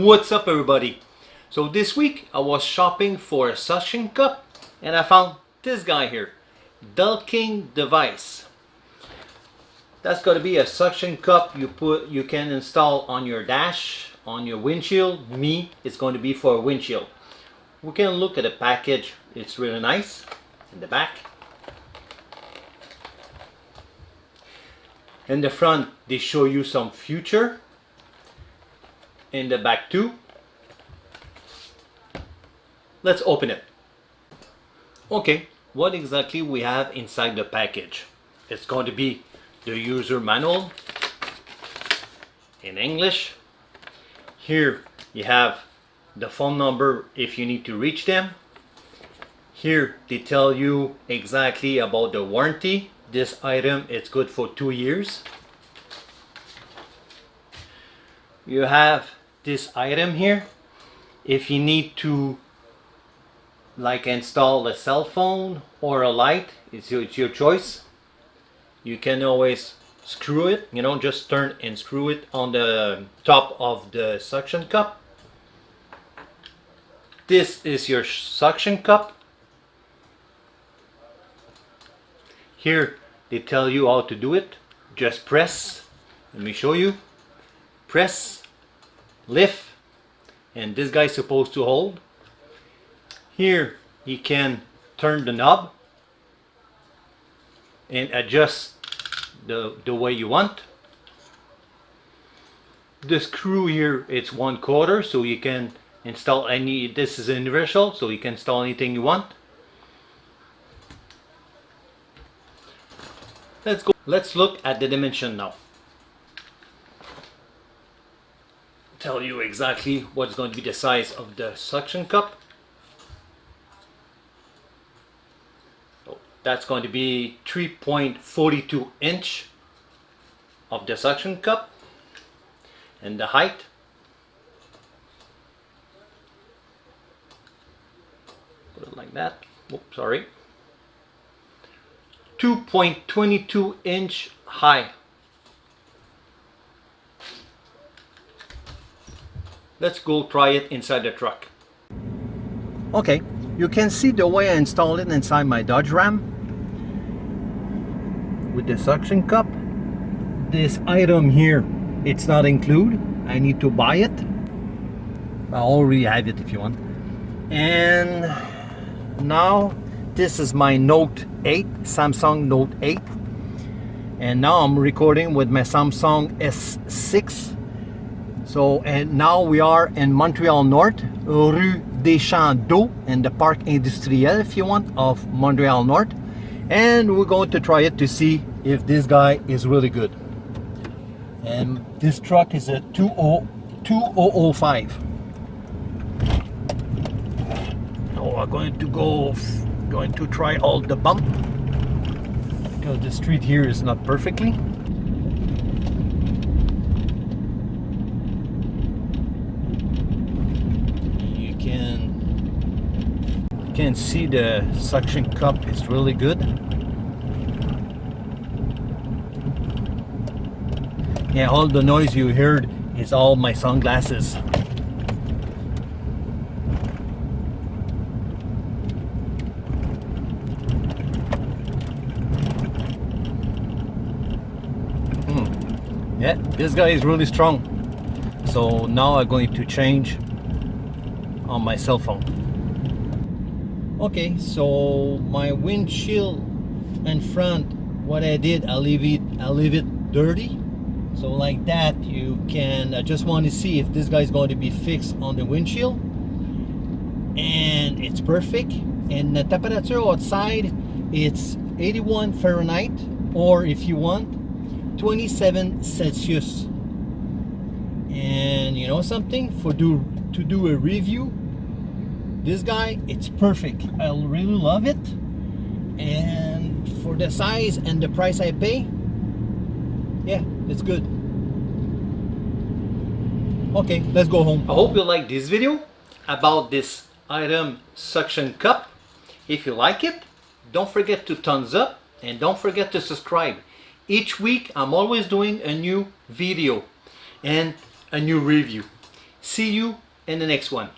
What's up everybody? So this week I was shopping for a suction cup and I found this guy here, Delkin device. That's going to be a suction cup you can install on your dash, on your windshield. Me, it's going to be for a windshield. We can look at the package. It's really nice in the back. In the front they show you some future. In the back too. Let's open it. Okay, what exactly we have inside the package? It's going to be the user manual in English. Here you have the phone number if you need to reach them. Here they tell you exactly about the warranty. This item is good for 2 years. You have this item here if you need to like install a cell phone or a light. It's your choice. You can always screw it, you know, just turn and screw it on the top of the suction cup. This is your suction cup. Here they tell you how to do it. Just press. Let me show you. Press, lift, and this guy is supposed to hold. Here you can turn the knob and adjust the way you want. The screw here, it's 1/4, so you can install any. This is universal, so you can install anything you want. Let's go. Let's look at the dimension now. Tell you exactly what's going to be the size of the suction cup. So that's going to be 3.42 inch of the suction cup, and the height put it like that. Oops, sorry. 2.22 inch high. Let's go try it inside the truck. Okay, you can see the way I installed it inside my Dodge Ram with the suction cup. This item here, it's not included. I need to buy it. I already have it if you want. And now this is my Note 8, Samsung Note 8. And now I'm recording with my Samsung S6. So, and now we are in Montreal North, Rue des Champs d'Eau, in the Parc Industriel, if you want, of Montreal North. And we're going to try it to see if this guy is really good. And this truck is a 2005. So I'm going to try all the bump, because the street here is not perfectly. You can see the suction cup is really good. Yeah, all the noise you heard is all my sunglasses. Yeah, this guy is really strong. So now I'm going to change on my cell phone. Okay, so my windshield in front, what I did, I leave it dirty. So like that, you can. I just want to see if this guy is going to be fixed on the windshield, and it's perfect. And the temperature outside, it's 81 Fahrenheit, or if you want, 27 Celsius. And you know something, to do a review, this guy, it's perfect. I really love it. And for the size and the price I pay, yeah, it's good. Okay, let's go home. I hope you like this video about this item suction cup. If you like it, don't forget to thumbs up and don't forget to subscribe. Each week I'm always doing a new video and a new review. See you in the next one.